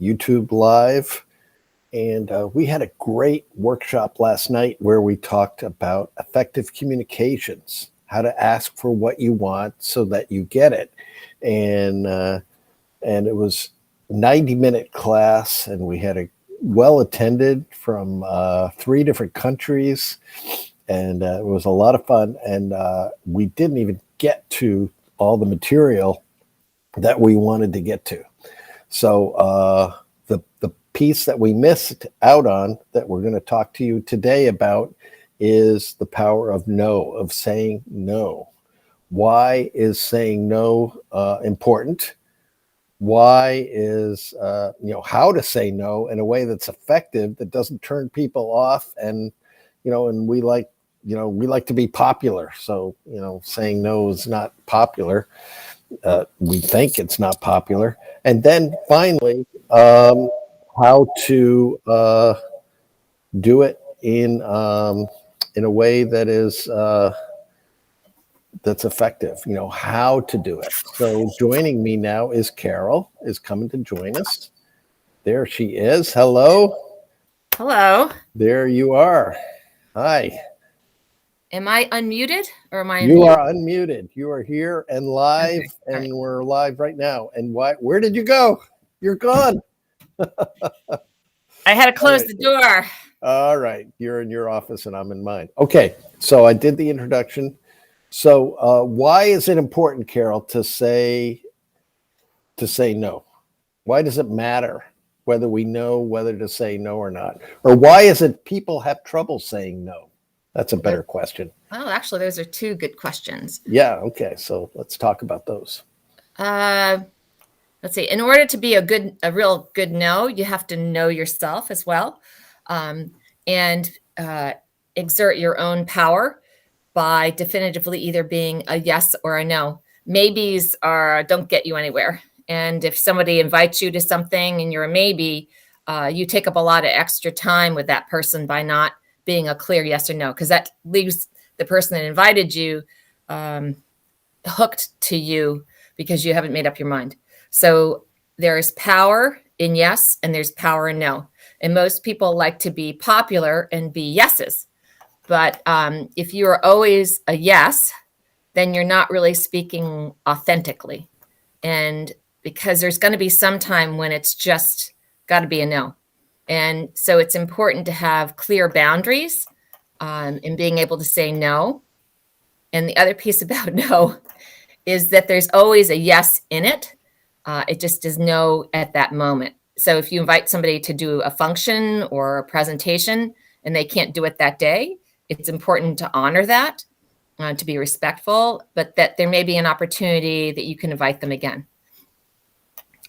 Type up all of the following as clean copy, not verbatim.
YouTube Live. And we had a great workshop last night where we talked about effective communications, how to ask for what you want so that you get it. And it was 90-minute class, and we had a well attended from 3 different countries, and it was a lot of fun. And we didn't even get to all the material that we wanted to get to. So the piece that we missed out on that we're going to talk to you today about is the power of no, of saying no. Why is saying no important? Why is how to say no in a way that's effective, that doesn't turn people off, and we like to be popular. So saying no is not popular. We think it's not popular. And then finally, how to do it in a way that is that's effective. How to do it. So joining me now is Carol, is coming to join us. There she is. Hello. Hello. There you are. Hi. Am I unmuted or am I You unmuted? are unmuted. You are here and live, Okay. and Right. we're live right now. And where did you go? You're gone. I had to close the door. All right. You're in your office and I'm in mine. Okay. So I did the introduction. So why is it important, Carol, to say no? Why does it matter whether we know whether to say no or not? Or why is it people have trouble saying no? That's a better question. Oh, actually, those are 2 good questions. Yeah. Okay. So let's talk about those. Let's see. In order to be a real good no, you have to know yourself as well, and exert your own power by definitively either being a yes or a no. Maybes don't get you anywhere. And if somebody invites you to something and you're a maybe, you take up a lot of extra time with that person by not being a clear yes or no, because that leaves the person that invited you hooked to you because you haven't made up your mind. So there's power in yes and there's power in no. And most people like to be popular and be yeses. But if you are always a yes, then you're not really speaking authentically. And because there's going to be some time when it's just got to be a no. And so it's important to have clear boundaries in being able to say no. And the other piece about no is that there's always a yes in it. It just is no at that moment. So if you invite somebody to do a function or a presentation and they can't do it that day, it's important to honor that, to be respectful, but that there may be an opportunity that you can invite them again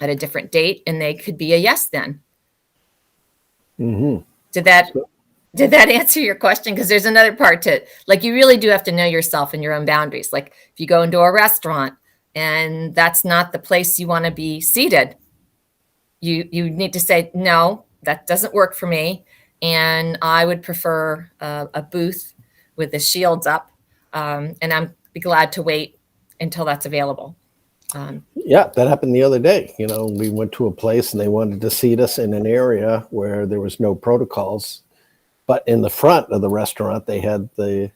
at a different date, and they could be a yes then. Mm-hmm. Did that answer your question? Because there's another part to it. Like, you really do have to know yourself and your own boundaries. Like, if you go into a restaurant and that's not the place you want to be seated, you need to say, no, that doesn't work for me. And I would prefer a booth with the shields up. And I'm be glad to wait until that's available. Yeah, that happened the other day. We went to a place and they wanted to seat us in an area where there was no protocols. But in the front of the restaurant, they had the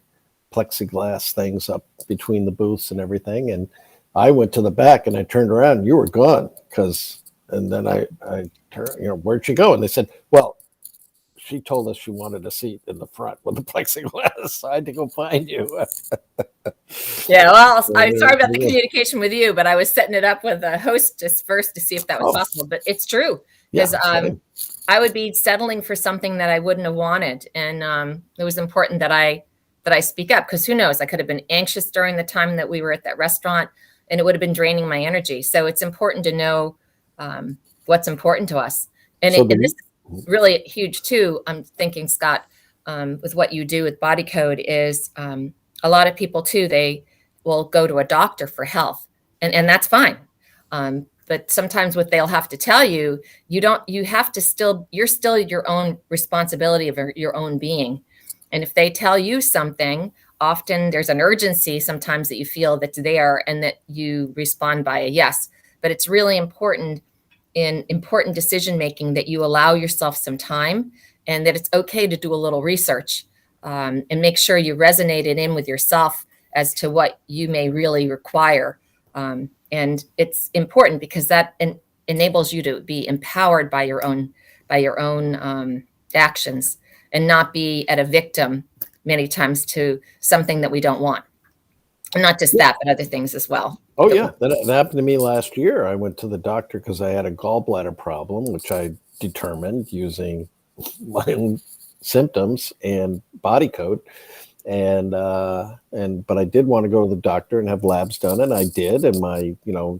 plexiglass things up between the booths and everything. And I went to the back and I turned around and you were gone. And then I turned, where'd she go? And they said, well, she told us she wanted a seat in the front with the plexiglass. So I had to go find you. Yeah, well, I'm sorry about the communication with you, but I was setting it up with a hostess first to see if that was possible. But it's true, because I would be settling for something that I wouldn't have wanted, and it was important that I speak up, because who knows, I could have been anxious during the time that we were at that restaurant, and it would have been draining my energy. So it's important to know what's important to us, and this is really huge too. I'm thinking, Scott, with what you do with Body Code is a lot of people too, they will go to a doctor for health, and that's fine. But sometimes what they'll have to tell you, you're still your own responsibility of your own being. And if they tell you something, often there's an urgency sometimes that you feel that's there and that you respond by a yes. But it's really important in important decision making that you allow yourself some time, and that it's okay to do a little research, and make sure you resonate it in with yourself as to what you may really require. And it's important because that enables you to be empowered by your own actions, and not be at a victim many times to something that we don't want. And not just that, but other things as well. Oh yeah, that happened to me last year. I went to the doctor because I had a gallbladder problem, which I determined using my own symptoms and body code. And but I did want to go to the doctor and have labs done, and I did, and my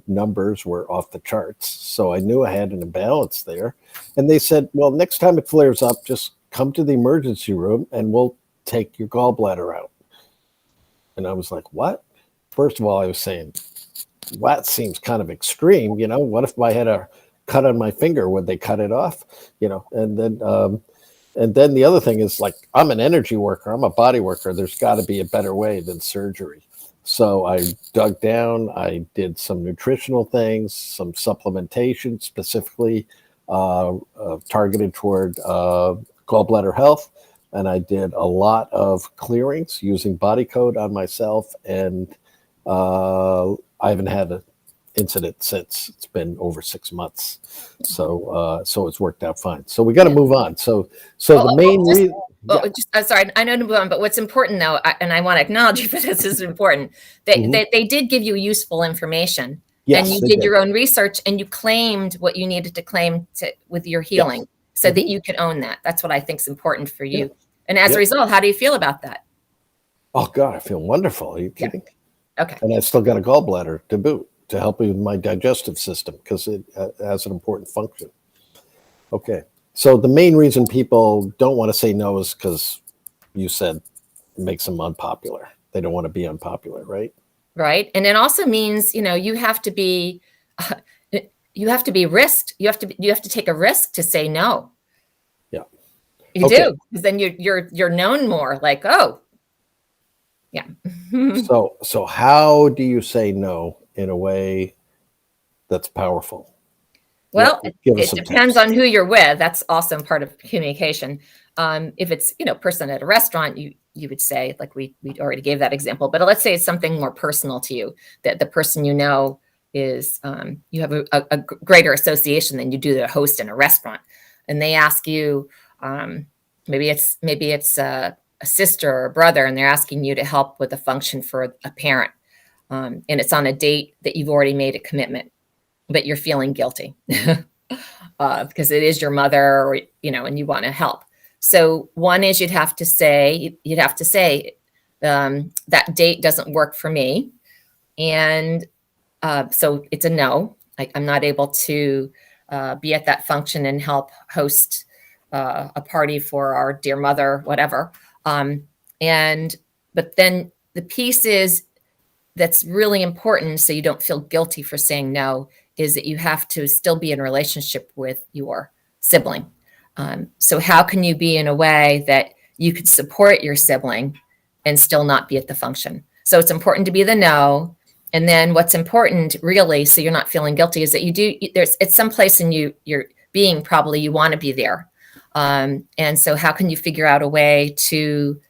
numbers were off the charts. So I knew I had an imbalance there. And they said, well, next time it flares up, just come to the emergency room and we'll take your gallbladder out. And I was like, what? First of all, I was saying, well, that seems kind of extreme. What if I had a cut on my finger? Would they cut it off? And then the other thing is, like, I'm an energy worker. I'm a body worker. There's got to be a better way than surgery. So I dug down. I did some nutritional things, some supplementation, specifically targeted toward gallbladder health. And I did a lot of clearings using body code on myself. And I haven't had an incident since. It's been over 6 months. So it's worked out fine. So we got to move on. So the main reason. Sorry, I know to move on, but what's important though, and I want to acknowledge you for this is important. They did give you useful information, yes, and you did your own research, and you claimed what you needed to claim with your healing, yes, so that you could own that. That's what I think is important for you. And as a result, how do you feel about that? Oh God, I feel wonderful. Are you kidding? Okay. And I still got a gallbladder to boot to help me with my digestive system because it has an important function. Okay. So the main reason people don't want to say no is because you said it makes them unpopular. They don't want to be unpopular, right? Right. And it also means, you have to be risked. You have to take a risk to say no. Yeah. You do, because then you're known more, like, oh, yeah. So how do you say no in a way that's powerful? Well, it depends on who you're with. That's also part of communication. If it's, person at a restaurant, you would say, like we already gave that example, but let's say it's something more personal to you, that the person is, you have a greater association than you do the host in a restaurant. And they ask you, maybe it's a sister or a brother, and they're asking you to help with a function for a parent. And it's on a date that you've already made a commitment, but you're feeling guilty because it is your mother, or, and you want to help. So one is you'd have to say that date doesn't work for me. And so it's a no. I'm not able to be at that function and help host a party for our dear mother, whatever. But then the piece is that's really important, so you don't feel guilty for saying no, is that you have to still be in a relationship with your sibling. So how can you be in a way that you could support your sibling and still not be at the function? So it's important to be the no. And then what's important really, so you're not feeling guilty, is that it's someplace in your being, probably you want to be there. And so how can you figure out a way to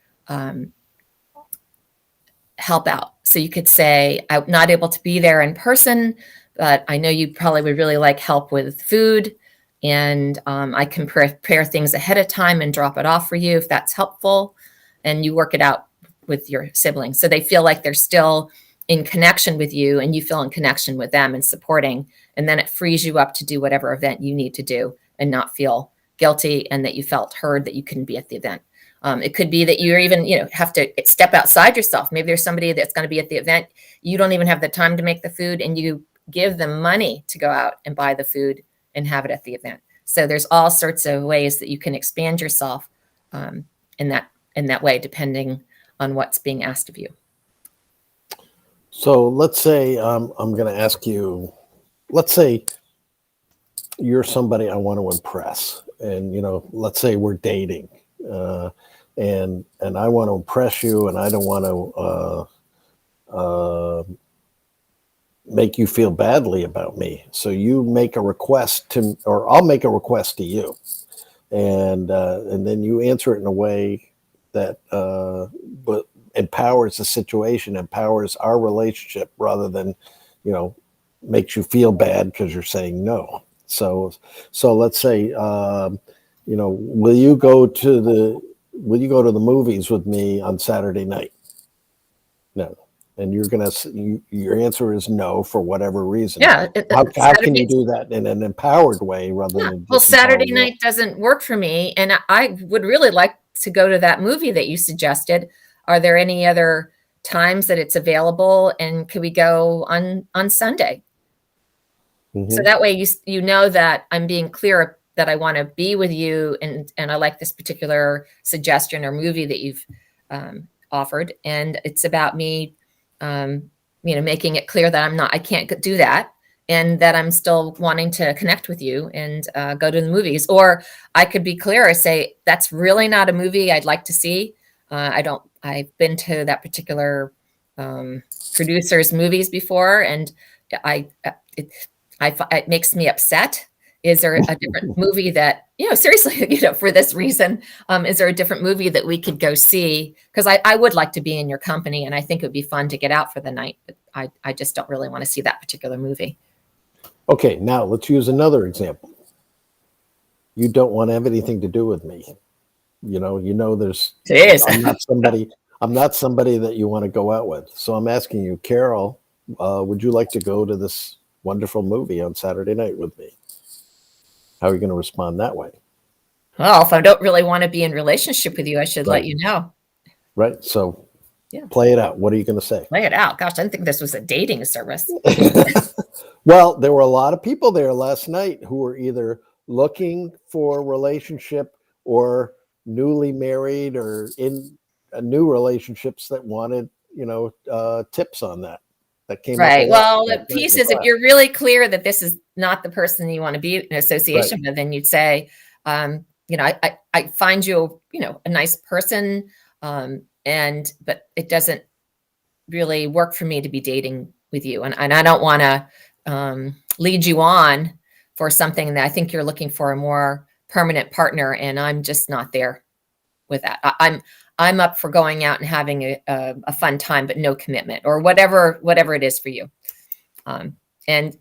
help out? So you could say, I'm not able to be there in person, but I know you probably would really like help with food. And I can prepare things ahead of time and drop it off for you if that's helpful. And you work it out with your siblings, so they feel like they're still in connection with you, and you feel in connection with them and supporting. And then it frees you up to do whatever event you need to do and not feel guilty, and that you felt heard that you couldn't be at the event. It could be that you're even, have to step outside yourself. Maybe there's somebody that's going to be at the event. You don't even have the time to make the food, and you give them money to go out and buy the food and have it at the event. So there's all sorts of ways that you can expand yourself in that way, depending on what's being asked of you. So let's say I'm going to ask you, let's say you're somebody I want to impress, and let's say we're dating, and I want to impress you, and I don't want to make you feel badly about me. So you make a request to, or I'll make a request to you, and then you answer it in a way that but empowers the situation, empowers our relationship, rather than, you know, makes you feel bad because you're saying no. So let's say, you know, will you go to the movies with me on Saturday night? No. And your answer is no for whatever reason. Yeah, How can you do that in an empowered way rather yeah. than Well, just empowering Saturday you? night doesn't work for me, and I would really like to go to that movie that you suggested. Are there any other times that it's available, and could we go on Sunday? So Hmm. that way you know that I'm being clear that I want to be with you, and I like this particular suggestion or movie that you've offered, and it's about me, you know, making it clear that I can't do that, and that I'm still wanting to connect with you and go to the movies. Or I could be clear, say that's really not a movie I'd like to see. I've been to that particular producer's movies before, and I it, it makes me upset. Is there a different movie that, you know, seriously, you know, for this reason, is there a different movie that we could go see? Because I would like to be in your company, and I think it would be fun to get out for the night, but I just don't really want to see that particular movie. Okay, now let's use another example. You don't want to have anything to do with me. There's Jeez. I'm not somebody that you want to go out with. So I'm asking you, Carol, would you like to go to this wonderful movie on Saturday night with me? How are you going to respond that way? Well, if I don't really want to be in relationship with you, I should let Right. you know. Right. So Yeah. play it out. What are you going to say? Lay it out. Gosh, I didn't think this was a dating service. Well, there were a lot of people there last night who were either looking for a relationship or newly married or in new relationships that wanted, tips on that. That came up a Right. lot Well, last the night in piece the is, if class. you're really clear that this is not the person you want to be in Right. association with, then you'd say, I find you, a nice person, but it doesn't really work for me to be dating with you, and I don't want to lead you on for something that I think you're looking for a more permanent partner, and I'm just not there with that. I'm up for going out and having a fun time, but no commitment, or whatever it is for you. And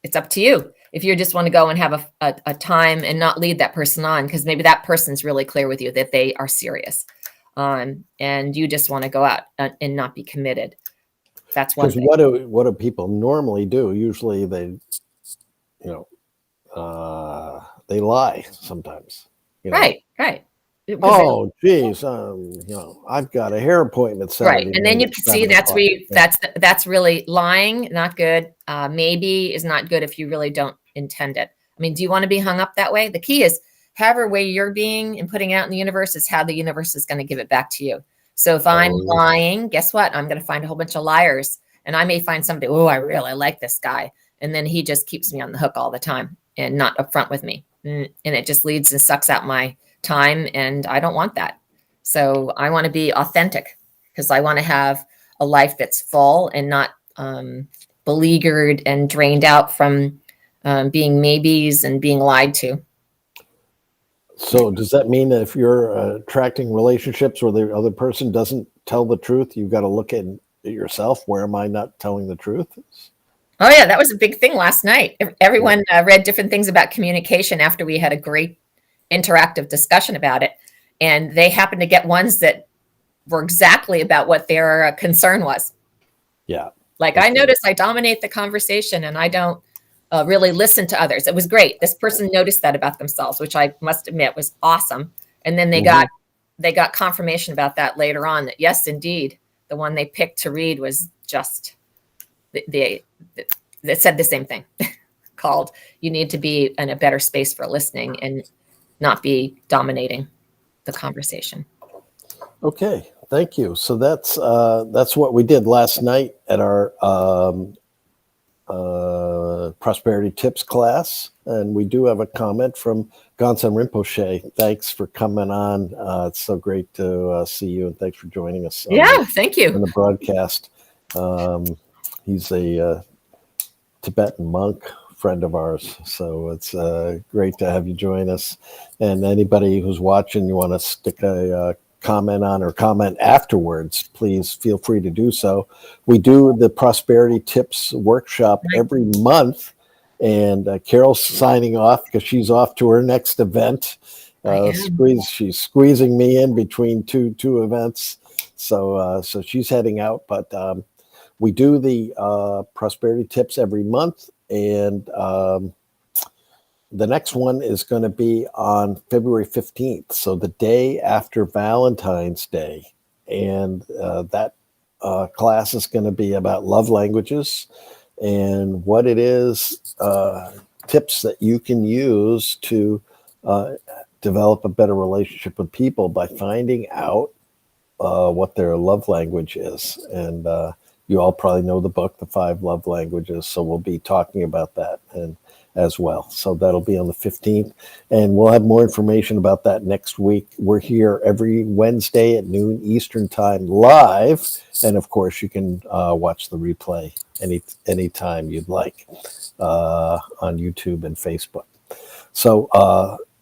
it's up to you if you just want to go and have a time and not lead that person on, because maybe that person's really clear with you that they are serious, and you just want to go out and not be committed. That's one Because thing. what do people normally do? Usually you know, they lie sometimes. Right. Because Oh, geez, I've got a hair appointment right, Saturday and then night you at can see 7 o'clock. Yeah. that's really lying, not good. Maybe is not good if you really don't intend it. I mean, do you want to be hung up that way? The key is, however way you're being and putting out in the universe is how the universe is going to give it back to you. So if I'm Oh, yeah. lying, guess what? I'm going to find a whole bunch of liars, and I may find somebody, oh, I really like this guy, and then he just keeps me on the hook all the time and not upfront with me, and it just leads and sucks out my time, and I don't want that. So I want to be authentic, because I want to have a life that's full and not beleaguered and drained out from being maybes and being lied to. So does that mean that if you're attracting relationships where the other person doesn't tell the truth, you've got to look at yourself? Where am I not telling the truth? Oh yeah, that was a big thing last night. Everyone read different things about communication after we had a great interactive discussion about it, and they happened to get ones that were exactly about what their concern was. Yeah. Like, Okay. I noticed I dominate the conversation and I don't really listen to others. It was great. This person noticed that about themselves, which I must admit was awesome. And then they got confirmation about that later on, that yes, indeed, the one they picked to read was just that said the same thing. Called, you need to be in a better space for listening and not be dominating the conversation. Okay. Thank you. So that's what we did last night at our prosperity tips class, and we do have a comment from Gonsan Rinpoche. Thanks for coming on. It's so great to see you, and thanks for joining us Yeah, thank you. on the broadcast. He's a Tibetan monk friend of ours. So it's great to have you join us. And anybody who's watching, you want to stick a comment on or comment afterwards, please feel free to do so. We do the Prosperity Tips workshop every month. And Carol's signing off because she's off to her next event. She's squeezing me in between two events, so she's heading out. But we do the prosperity tips every month, and the next one is going to be on February 15th, so the day after Valentine's Day, and that class is going to be about love languages and what it is, tips that you can use to develop a better relationship with people by finding out what their love language is. And you all probably know the book, The 5 Love Languages. So we'll be talking about that and as well. So that'll be on the 15th. And we'll have more information about that next week. We're here every Wednesday at noon Eastern Time live. And of course, you can watch the replay anytime you'd like on YouTube and Facebook. So,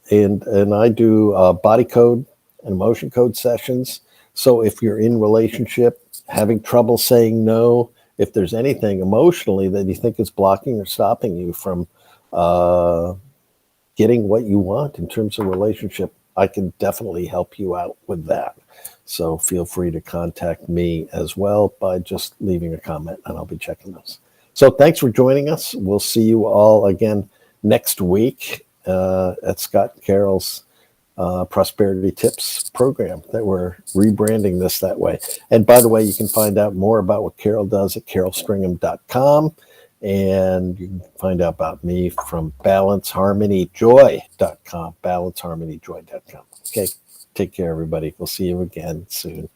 and I do body code and emotion code sessions. So if you're in relationship, having trouble saying no, if there's anything emotionally that you think is blocking or stopping you from getting what you want in terms of relationship, I can definitely help you out with that. So feel free to contact me as well by just leaving a comment, and I'll be checking those. So thanks for joining us. We'll see you all again next week at Scott and Carol's Prosperity Tips program that we're rebranding this that way. And by the way, you can find out more about what Carol does at carolstringham.com. And you can find out about me from balanceharmonyjoy.com, balanceharmonyjoy.com. Okay, take care, everybody. We'll see you again soon.